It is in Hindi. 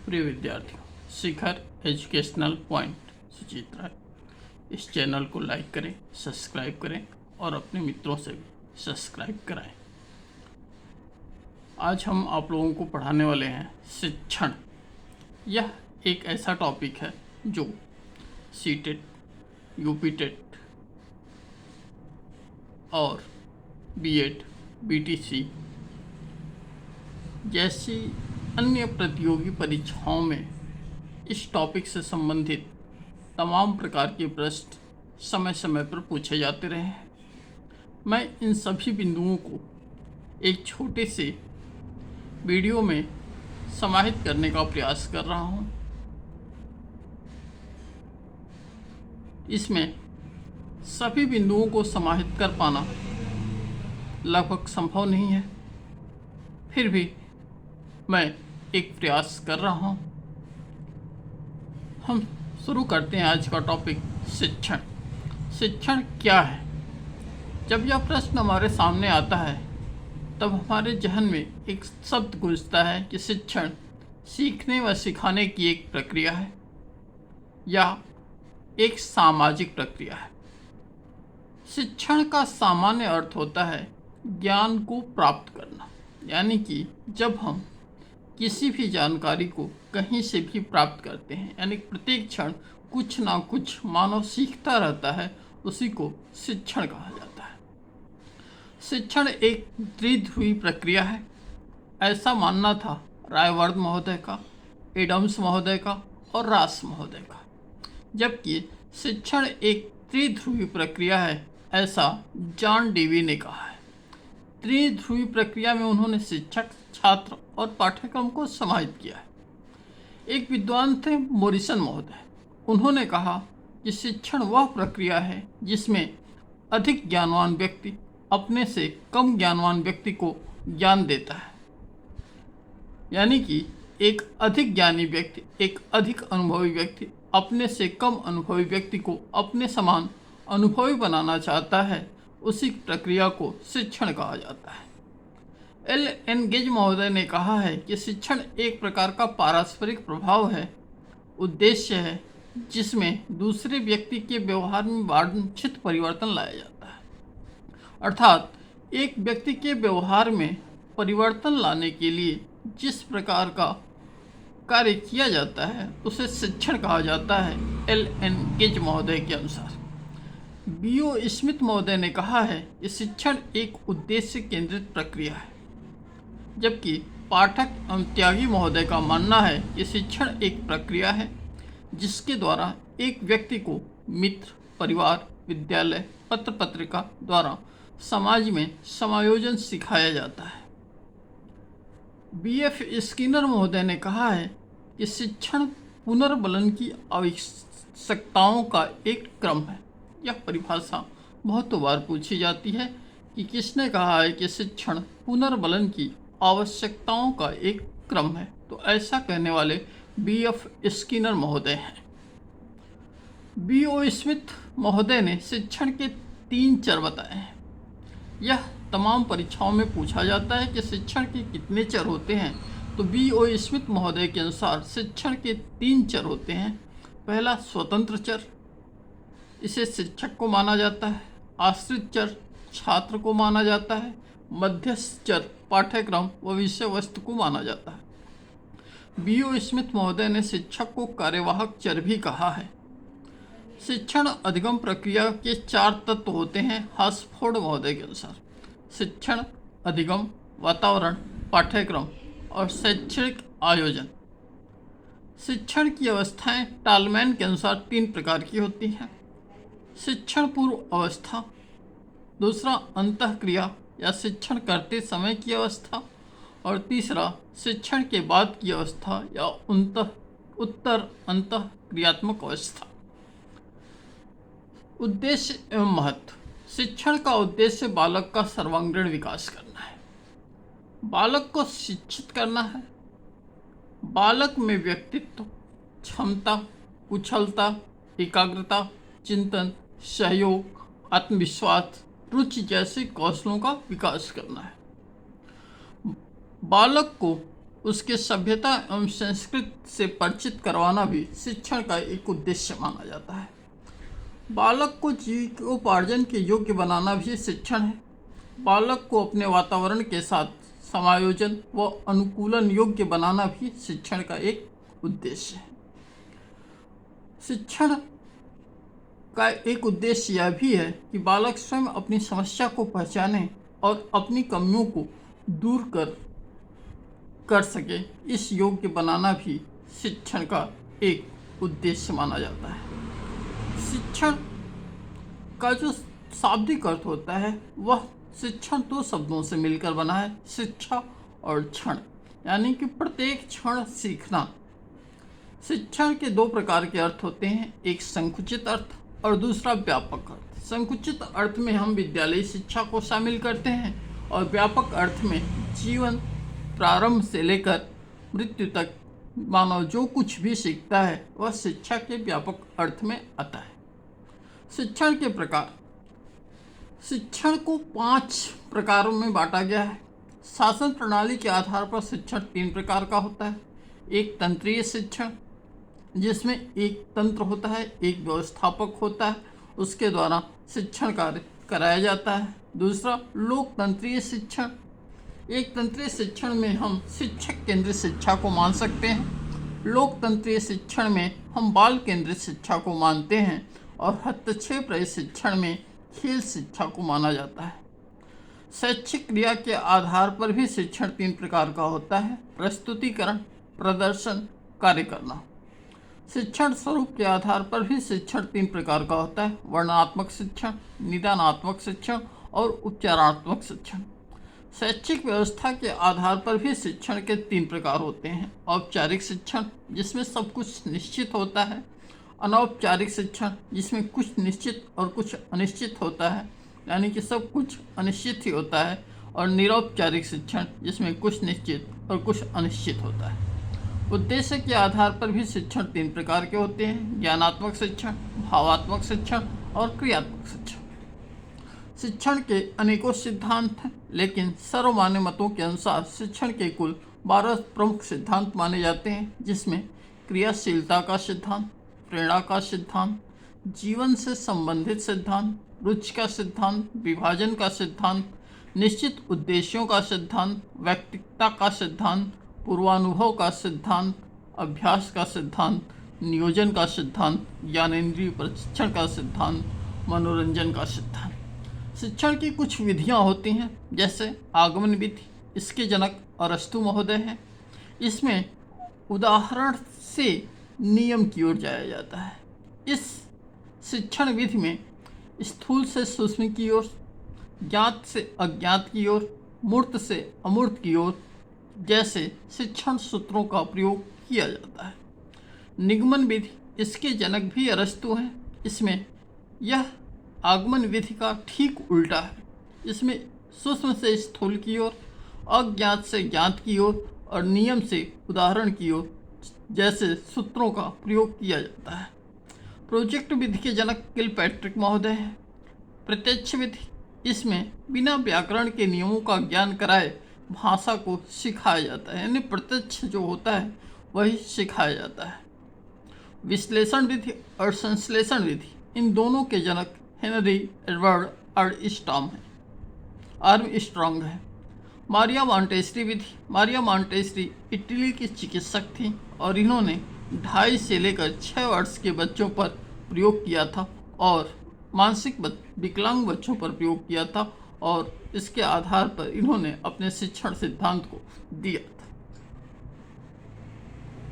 प्रिय विद्यार्थियों, शिखर एजुकेशनल पॉइंट सुचित्रा इस चैनल को लाइक करें, सब्सक्राइब करें और अपने मित्रों से भी सब्सक्राइब कराएं। आज हम आप लोगों को पढ़ाने वाले हैं शिक्षण। यह एक ऐसा टॉपिक है जो सीटेट, यूपीटेट और बीएड, बीटीसी जैसी अन्य प्रतियोगी परीक्षाओं में इस टॉपिक से संबंधित तमाम प्रकार के प्रश्न समय समय पर पूछे जाते रहे हैं। मैं इन सभी बिंदुओं को एक छोटे से वीडियो में समाहित करने का प्रयास कर रहा हूं। इसमें सभी बिंदुओं को समाहित कर पाना लगभग संभव नहीं है, फिर भी मैं एक प्रयास कर रहा हूं। हम शुरू करते हैं आज का टॉपिक शिक्षण। शिक्षण क्या है? जब यह प्रश्न हमारे सामने आता है तब हमारे जहन में एक शब्द गूंजता है कि शिक्षण सीखने व सिखाने की एक प्रक्रिया है या एक सामाजिक प्रक्रिया है। शिक्षण का सामान्य अर्थ होता है ज्ञान को प्राप्त करना, यानी कि जब हम किसी भी जानकारी को कहीं से भी प्राप्त करते हैं, यानी प्रत्येक क्षण कुछ ना कुछ मानव सीखता रहता है, उसी को शिक्षण कहा जाता है। शिक्षण एक द्विध्रुवी प्रक्रिया है, ऐसा मानना था रायवर्ध महोदय का, एडम्स महोदय का और रास महोदय का। जबकि शिक्षण एक त्रिध्रुवी प्रक्रिया है, ऐसा जॉन डेवी ने कहा है। त्रिध्रुवी प्रक्रिया में उन्होंने शिक्षक, छात्र और पाठ्यक्रम को समाहित किया है। एक विद्वान थे मोरिसन महोदय। उन्होंने कहा कि शिक्षण वह प्रक्रिया है जिसमें अधिक ज्ञानवान व्यक्ति अपने से कम ज्ञानवान व्यक्ति को ज्ञान देता है, यानी कि एक अधिक ज्ञानी व्यक्ति, एक अधिक अनुभवी व्यक्ति अपने से कम अनुभवी व्यक्ति को अपने समान अनुभवी बनाना चाहता है। उसी प्रक्रिया को शिक्षण कहा जाता है। एल एन गेज महोदय ने कहा है कि शिक्षण एक प्रकार का पारस्परिक प्रभाव है, उद्देश्य है, जिसमें दूसरे व्यक्ति के व्यवहार में वांछित परिवर्तन लाया जाता है। अर्थात एक व्यक्ति के व्यवहार में परिवर्तन लाने के लिए जिस प्रकार का कार्य किया जाता है उसे शिक्षण कहा जाता है, एल एन गेज महोदय के अनुसार। बीओ स्मिथ महोदय ने कहा है कि शिक्षण एक उद्देश्य केंद्रित प्रक्रिया है, जबकि पाठक एवं त्यागी महोदय का मानना है कि शिक्षण एक प्रक्रिया है जिसके द्वारा एक व्यक्ति को मित्र, परिवार, विद्यालय, पत्र पत्रिका द्वारा समाज में समायोजन सिखाया जाता है। बीएफ स्किनर महोदय ने कहा है कि शिक्षण पुनर्बलन की आवश्यकताओं का एक क्रम है। यह परिभाषा बहुत बार पूछी जाती है कि किसने कहा है कि शिक्षण पुनर्बलन की आवश्यकताओं का एक क्रम है, तो ऐसा कहने वाले बीएफ स्किनर महोदय हैं। बीओ स्मिथ महोदय ने शिक्षण के 3 चर बताए हैं। यह तमाम परीक्षाओं में पूछा जाता है कि शिक्षण के कितने चर होते हैं, तो बीओ स्मिथ महोदय के अनुसार शिक्षण के 3 चर होते हैं। पहला स्वतंत्र चर, इसे शिक्षक को माना जाता है। आश्रित चर छात्र को माना जाता है। मध्यस्थ चर पाठ्यक्रम व विषय वस्तु को माना जाता है। बीओ स्मिथ महोदय ने शिक्षक को कार्यवाहक चर भी कहा है। शिक्षण अधिगम प्रक्रिया के 4 तत्व होते हैं हास्फोर्ड महोदय के अनुसार: शिक्षण, अधिगम, वातावरण, पाठ्यक्रम और शैक्षणिक आयोजन। शिक्षण की अवस्थाएं टालमैन के अनुसार 3 प्रकार की होती हैं: शिक्षण पूर्व अवस्था, दूसरा अंतःक्रिया या शिक्षण करते समय की अवस्था, और तीसरा शिक्षण के बाद की अवस्था या उत्तर अंतःक्रियात्मक अवस्था। उद्देश्य एवं महत्व। शिक्षण का उद्देश्य बालक का सर्वांगीण विकास करना है, बालक को शिक्षित करना है। बालक में व्यक्तित्व, क्षमता, कुशलता, एकाग्रता, चिंतन, सहयोग, आत्मविश्वास, रुचि जैसे कौशलों का विकास करना है। बालक को उसके सभ्यता एवं संस्कृति से परिचित करवाना भी शिक्षण का एक उद्देश्य माना जाता है। बालक को जीविकोपार्जन के योग्य बनाना भी शिक्षण है। बालक को अपने वातावरण के साथ समायोजन व अनुकूलन योग्य बनाना भी शिक्षण का एक उद्देश्य है। शिक्षण का एक उद्देश्य यह भी है कि बालक स्वयं अपनी समस्या को पहचाने और अपनी कमियों को दूर कर सके। इस योग्य बनाना भी शिक्षण का एक उद्देश्य माना जाता है। शिक्षण का जो शाब्दिक अर्थ होता है वह शिक्षण दो शब्दों से मिलकर बना है, शिक्षा और क्षण, यानी कि प्रत्येक क्षण सीखना। शिक्षण के दो प्रकार के अर्थ होते हैं, एक संकुचित अर्थ और दूसरा व्यापक अर्थ। संकुचित अर्थ में हम विद्यालयी शिक्षा को शामिल करते हैं और व्यापक अर्थ में जीवन प्रारंभ से लेकर मृत्यु तक मानव जो कुछ भी सीखता है वह शिक्षा के व्यापक अर्थ में आता है। शिक्षण के प्रकार। शिक्षण को 5 प्रकारों में बांटा गया है। शासन प्रणाली के आधार पर शिक्षण 3 प्रकार का होता है। एक तंत्रीय शिक्षण, जिसमें एक तंत्र होता है, एक व्यवस्थापक होता है, उसके द्वारा शिक्षण कार्य कराया जाता है। दूसरा लोकतंत्रीय शिक्षण। एक तंत्रीय शिक्षण में हम शिक्षक केंद्रित शिक्षा को मान सकते हैं। लोकतंत्रीय शिक्षण में हम बाल केंद्रित शिक्षा को मानते हैं और हस्तक्षेप रहित शिक्षण में खेल शिक्षा को माना जाता है। शैक्षिक क्रिया के आधार पर भी शिक्षण 3 प्रकार का होता है, प्रस्तुतिकरण, प्रदर्शन, कार्य करना। शिक्षण स्वरूप के आधार पर भी शिक्षण 3 प्रकार का होता है, वर्णनात्मक शिक्षण, निदानात्मक शिक्षण और उपचारात्मक शिक्षण। शैक्षिक व्यवस्था के आधार पर भी शिक्षण के 3 प्रकार होते हैं, औपचारिक शिक्षण जिसमें सब कुछ निश्चित होता है, अनौपचारिक शिक्षण जिसमें कुछ निश्चित और कुछ अनिश्चित होता है, यानी कि सब कुछ अनिश्चित ही होता है, और निरौपचारिक शिक्षण जिसमें कुछ निश्चित और कुछ अनिश्चित होता है। उद्देश्य के आधार पर भी शिक्षण 3 प्रकार के होते हैं, ज्ञानात्मक शिक्षण, भावात्मक शिक्षण और क्रियात्मक शिक्षण। शिक्षण के अनेकों सिद्धांत हैं, लेकिन सर्वमान्य मतों के अनुसार शिक्षण के कुल 12 प्रमुख सिद्धांत माने जाते हैं, जिसमें क्रियाशीलता का सिद्धांत, प्रेरणा का सिद्धांत, जीवन से संबंधित सिद्धांत, रुचि का सिद्धांत, विभाजन का सिद्धांत, निश्चित उद्देश्यों का सिद्धांत, व्यक्तिकता का सिद्धांत, पूर्वानुभव का सिद्धांत, अभ्यास का सिद्धांत, नियोजन का सिद्धांत, ज्ञानेंद्रिय प्रशिक्षण का सिद्धांत, मनोरंजन का सिद्धांत। शिक्षण की कुछ विधियां होती हैं, जैसे आगमन विधि। इसके जनक अरस्तु महोदय हैं। इसमें उदाहरण से नियम की ओर जाया जाता है। इस शिक्षण विधि में स्थूल से सूक्ष्म की ओर, ज्ञात से अज्ञात की ओर, मूर्त से अमूर्त की ओर जैसे शिक्षण सूत्रों का प्रयोग किया जाता है। निगमन विधि, इसके जनक भी अरस्तु हैं। इसमें यह आगमन विधि का ठीक उल्टा है। इसमें सूक्ष्म से स्थूल की ओर, अज्ञात से ज्ञात की ओर और नियम से उदाहरण की ओर जैसे सूत्रों का प्रयोग किया जाता है। प्रोजेक्ट विधि के जनक किलपैट्रिक महोदय हैं। प्रत्यक्ष विधि, इसमें बिना व्याकरण के नियमों का ज्ञान कराए भाषा को सिखाया जाता है, यानी प्रत्यक्ष जो होता है वही सिखाया जाता है। विश्लेषण विधि और संश्लेषण विधि, इन दोनों के जनक हेनरी एडवर्ड आर्मस्ट्रॉन्ग है। मारिया मॉन्टेसरी विधि, मारिया मॉन्टेसरी इटली की चिकित्सक थी और इन्होंने 2.5 से लेकर 6 वर्ष के बच्चों पर प्रयोग किया था और मानसिक विकलांग बच्चों पर प्रयोग किया था, और इसके आधार पर इन्होंने अपने शिक्षण सिद्धांत को दिया।